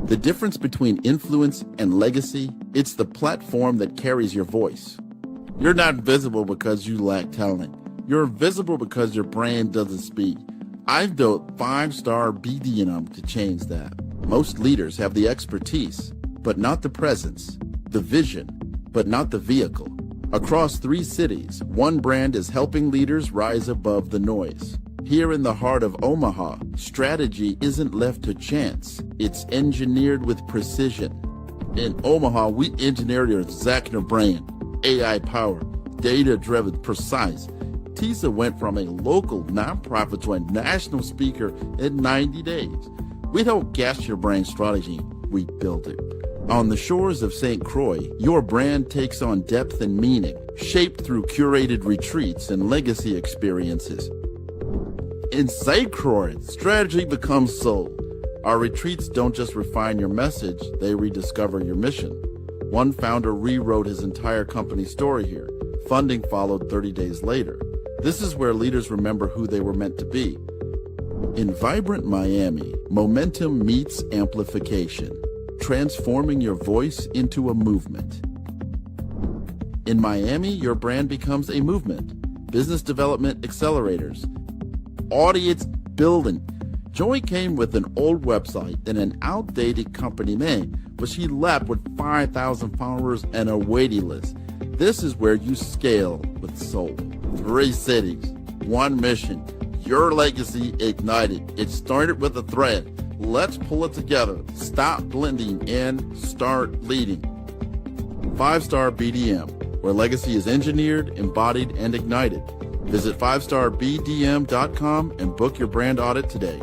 The difference between influence and legacy, it's the platform that carries your voice. You're not visible because you lack talent. You're visible because your brand doesn't speak. I've built 5-star BDM to change that. Most leaders have the expertise, but not the presence, the vision, but not the vehicle. Across 3 cities, one brand is helping leaders rise above the noise. Here in the heart of Omaha, strategy isn't left to chance. It's engineered with precision. In Omaha, we engineered your Zachner brand, AI-powered, data-driven, precise. TISA went from a local nonprofit to a national speaker in 90 days. We don't guess your brand strategy, we build it. On the shores of St. Croix, your brand takes on depth and meaning, shaped through curated retreats and legacy experiences. In St. Croix, strategy becomes soul. Our retreats don't just refine your message, they rediscover your mission. One founder rewrote his entire company story here. Funding followed 30 days later. This is where leaders remember who they were meant to be. In vibrant Miami, momentum meets amplification, transforming your voice into a movement. In Miami, your brand becomes a movement. Business development accelerators, audience building. Joy came with an old website and an outdated company name, but she left with 5,000 followers and a waiting list. This is where you scale with soul. 3 cities, 1 mission, your legacy ignited. It started with a thread. Let's pull it together. Stop blending and start leading. 5-star BDM, where legacy is engineered, embodied, and ignited. Visit 5starbdm.com and book your brand audit today.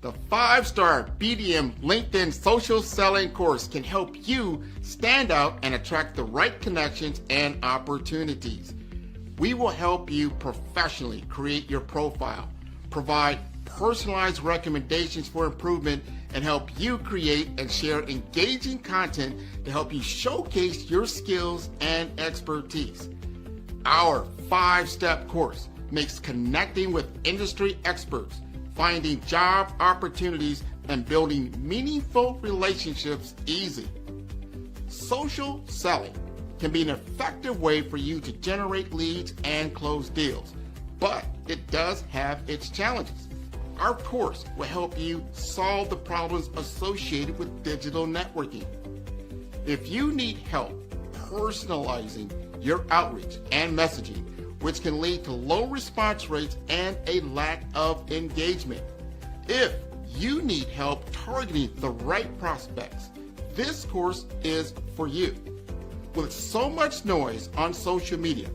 The 5-star BDM LinkedIn social selling course can help you stand out and attract the right connections and opportunities. We will help you professionally create your profile, provide personalized recommendations for improvement, and help you create and share engaging content to help you showcase your skills and expertise. Our 5-step course makes connecting with industry experts, finding job opportunities, and building meaningful relationships easy. Social selling can be an effective way for you to generate leads and close deals, but it does have its challenges. Our course will help you solve the problems associated with digital networking. If you need help personalizing your outreach and messaging, which can lead to low response rates and a lack of engagement. If you need help targeting the right prospects, this course is for you. With so much noise on social media,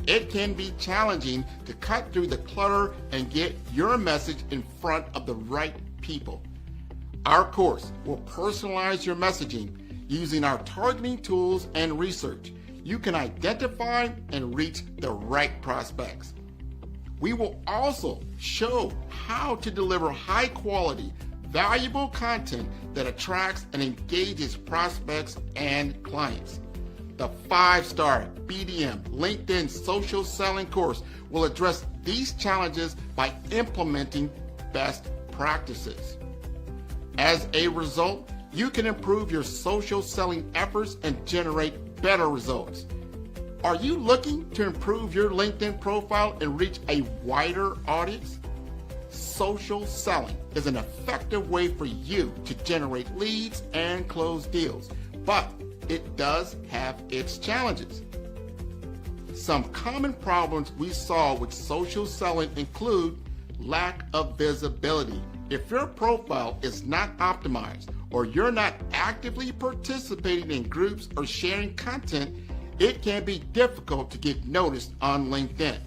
it can be challenging to cut through the clutter and get your message in front of the right people. Our course will personalize your messaging using our targeting tools and research. You can identify and reach the right prospects. We will also show how to deliver high quality, valuable content that attracts and engages prospects and clients. The 5-star BDM LinkedIn social selling course will address these challenges by implementing best practices. As a result, you can improve your social selling efforts and generate better results. Are you looking to improve your LinkedIn profile and reach a wider audience? Social selling is an effective way for you to generate leads and close deals, but it does have its challenges. Some common problems we saw with social selling include lack of visibility. If your profile is not optimized or you're not actively participating in groups or sharing content, it can be difficult to get noticed on LinkedIn.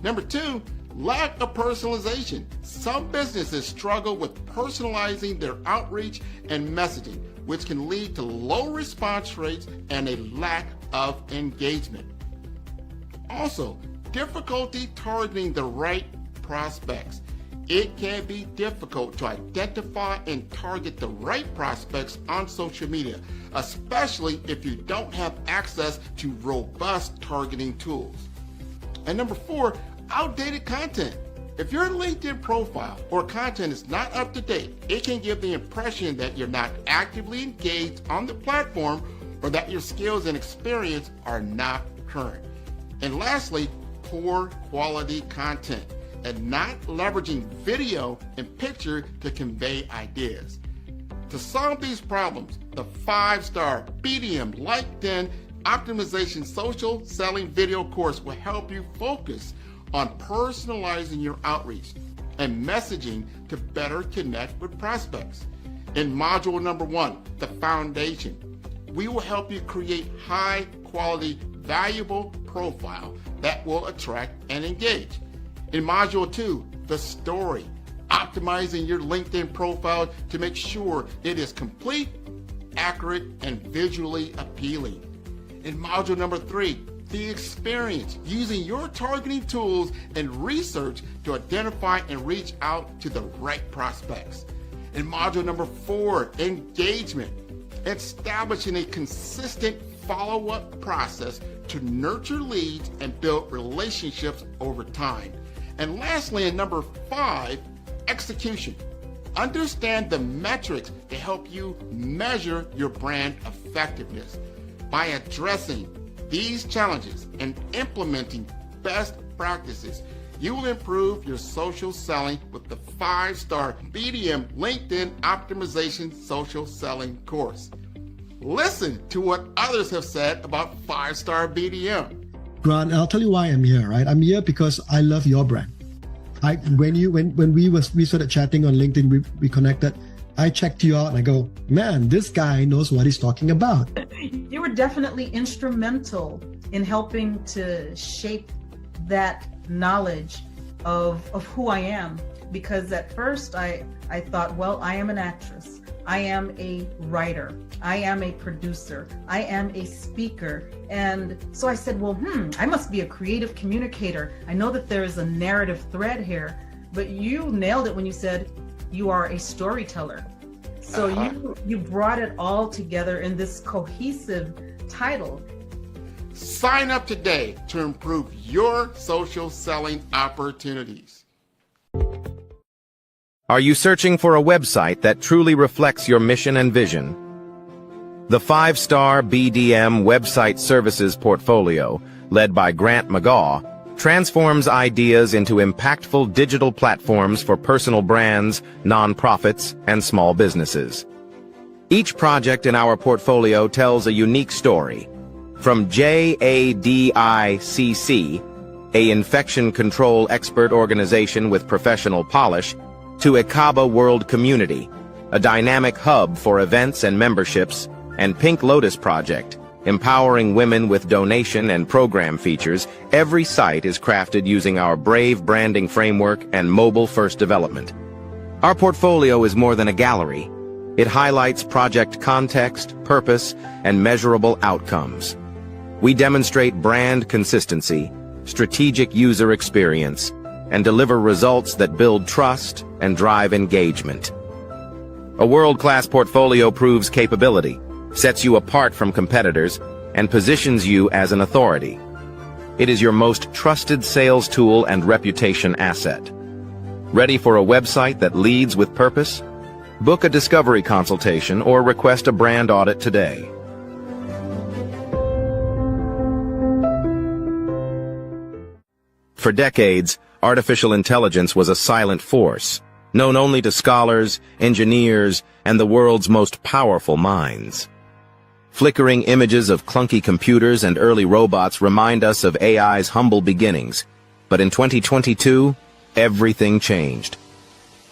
Number 2, lack of personalization. Some businesses struggle with personalizing their outreach and messaging, which can lead to low response rates and a lack of engagement. Also, difficulty targeting the right prospects. It can be difficult to identify and target the right prospects on social media, especially if you don't have access to robust targeting tools. And number 4, outdated content. If your LinkedIn profile or content is not up to date, it can give the impression that you're not actively engaged on the platform or that your skills and experience are not current. And lastly, poor quality content and not leveraging video and picture to convey ideas. To solve these problems, the 5-star BDM LinkedIn Optimization Social Selling Video course will help you focus on personalizing your outreach and messaging to better connect with prospects. In module number 1, the foundation, we will help you create high quality, valuable profile that will attract and engage. In module 2, the story, optimizing your LinkedIn profile to make sure it is complete, accurate, and visually appealing. In module number 3, the experience, using your targeting tools and research to identify and reach out to the right prospects. In module number 4, engagement, establishing a consistent follow-up process to nurture leads and build relationships over time. And lastly, in number 5, execution. Understand the metrics to help you measure your brand effectiveness. By addressing these challenges and implementing best practices, you will improve your social selling with the 5-star BDM LinkedIn Optimization Social Selling course. Listen to what others have said about 5-star BDM. Grant, I'll tell you why I'm here, right? I'm here because I love your brand. When we started chatting on LinkedIn, we connected. I checked you out and I go, man, this guy knows what he's talking about. You were definitely instrumental in helping to shape that knowledge of who I am. Because at first I thought, well, I am an actress. I am a writer. I am a producer. I am a speaker. And so I said, well, I must be a creative communicator. I know that there is a narrative thread here, but you nailed it when you said you are a storyteller. So you brought it all together in this cohesive title. Sign up today to improve your social selling opportunities. Are you searching for a website that truly reflects your mission and vision? The 5-star BDM Website Services portfolio, led by Grant McGaw, transforms ideas into impactful digital platforms for personal brands, nonprofits, and small businesses. Each project in our portfolio tells a unique story. From JADICC, a infection control expert organization with professional polish, to Ekaba World Community, a dynamic hub for events and memberships, and Pink Lotus Project, empowering women with donation and program features, every site is crafted using our Brave branding framework and mobile-first development. Our portfolio is more than a gallery. It highlights project context, purpose, and measurable outcomes. We demonstrate brand consistency, strategic user experience, and deliver results that build trust and drive engagement. A world-class portfolio proves capability, sets you apart from competitors, and positions you as an authority. It is your most trusted sales tool and reputation asset. Ready for a website that leads with purpose? Book a discovery consultation or request a brand audit today. For decades, artificial intelligence was a silent force, known only to scholars, engineers, and the world's most powerful minds. Flickering images of clunky computers and early robots remind us of AI's humble beginnings. But in 2022, everything changed.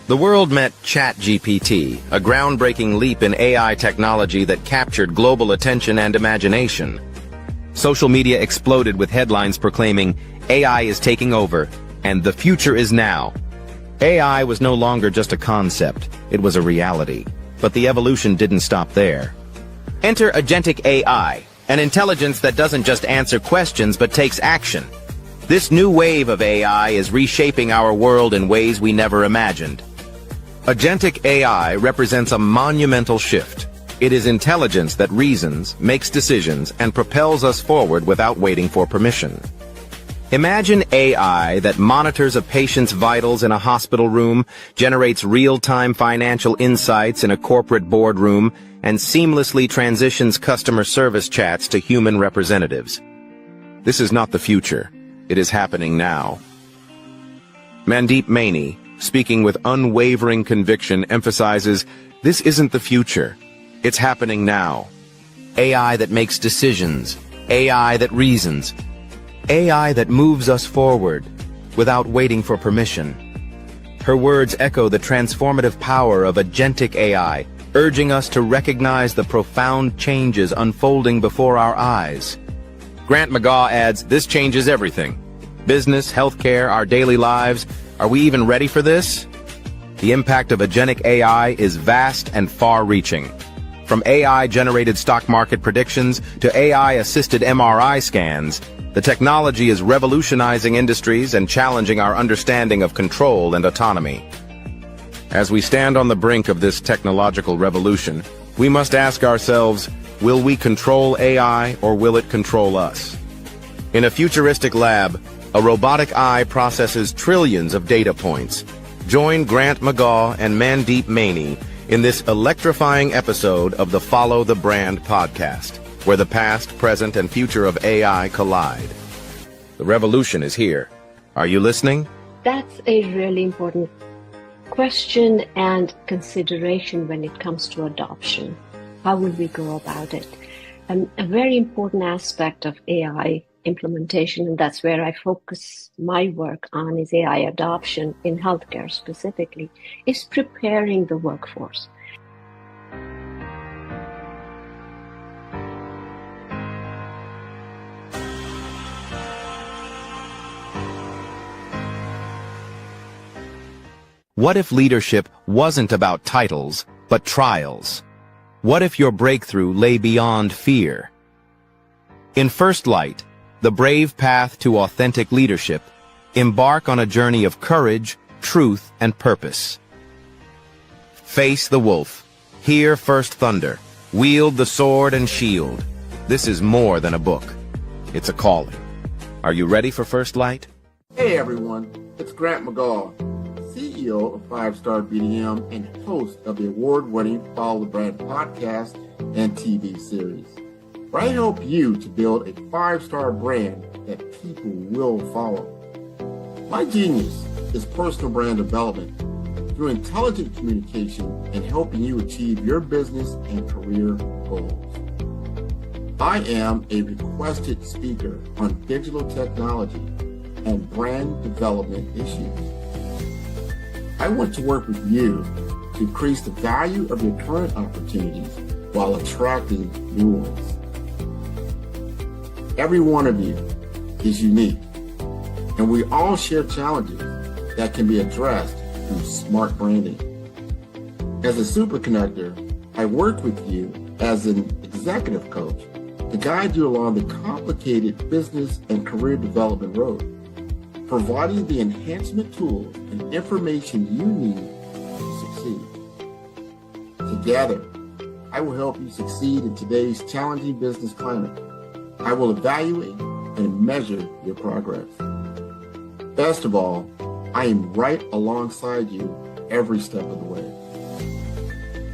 The world met ChatGPT, a groundbreaking leap in AI technology that captured global attention and imagination. Social media exploded with headlines proclaiming, "AI is taking over, and the future is now." AI was no longer just a concept, it was a reality. But the evolution didn't stop there. Enter Agentic AI, an intelligence that doesn't just answer questions but takes action. This new wave of AI is reshaping our world in ways we never imagined. Agentic AI represents a monumental shift. It is intelligence that reasons, makes decisions, and propels us forward without waiting for permission. Imagine AI that monitors a patient's vitals in a hospital room, generates real-time financial insights in a corporate boardroom, and seamlessly transitions customer service chats to human representatives. This is not the future. It is happening now. Mandeep Maini, speaking with unwavering conviction, emphasizes, this isn't the future. It's happening now. AI that makes decisions. AI that reasons. AI that moves us forward without waiting for permission. Her words echo the transformative power of agentic AI, urging us to recognize the profound changes unfolding before our eyes. Grant McGaw adds, this changes everything. Business, healthcare, our daily lives. Are we even ready for this? The impact of agentic AI is vast and far-reaching. From AI-generated stock market predictions to AI-assisted MRI scans, the technology is revolutionizing industries and challenging our understanding of control and autonomy. As we stand on the brink of this technological revolution, we must ask ourselves, will we control AI or will it control us? In a futuristic lab, a robotic eye processes trillions of data points. Join Grant McGaw and Mandeep Maini in this electrifying episode of the Follow the Brand podcast, where the past, present, and future of AI collide. The revolution is here. Are you listening? That's a really important question and consideration when it comes to adoption. How will we go about it? A very important aspect of AI implementation, and that's where I focus my work on, is AI adoption in healthcare specifically, is preparing the workforce. What if leadership wasn't about titles, but trials? What if your breakthrough lay beyond fear? In First Light, The Brave Path to Authentic Leadership, embark on a journey of courage, truth, and purpose. Face the wolf. Hear first thunder. Wield the sword and shield. This is more than a book. It's a calling. Are you ready for First Light? Hey everyone, it's Grant McGaw, CEO of 5-Star BDM and host of the award-winning Follow the Brand podcast and TV series, where I help you to build a 5-star brand that people will follow. My genius is personal brand development through intelligent communication and helping you achieve your business and career goals. I am a requested speaker on digital technology and brand development issues. I want to work with you to increase the value of your current opportunities while attracting new ones. Every one of you is unique, and we all share challenges that can be addressed through smart branding. As a superconnector, I work with you as an executive coach to guide you along the complicated business and career development road, providing the enhancement tools and information you need to succeed. Together, I will help you succeed in today's challenging business climate. I will evaluate and measure your progress. Best of all, I am right alongside you every step of the way.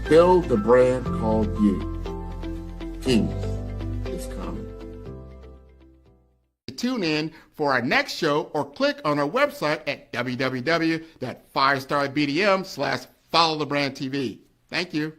Build the brand called you. Genius is coming. Tune in for our next show or click on our website at www.5starbdm/followthebrandtv. Thank you.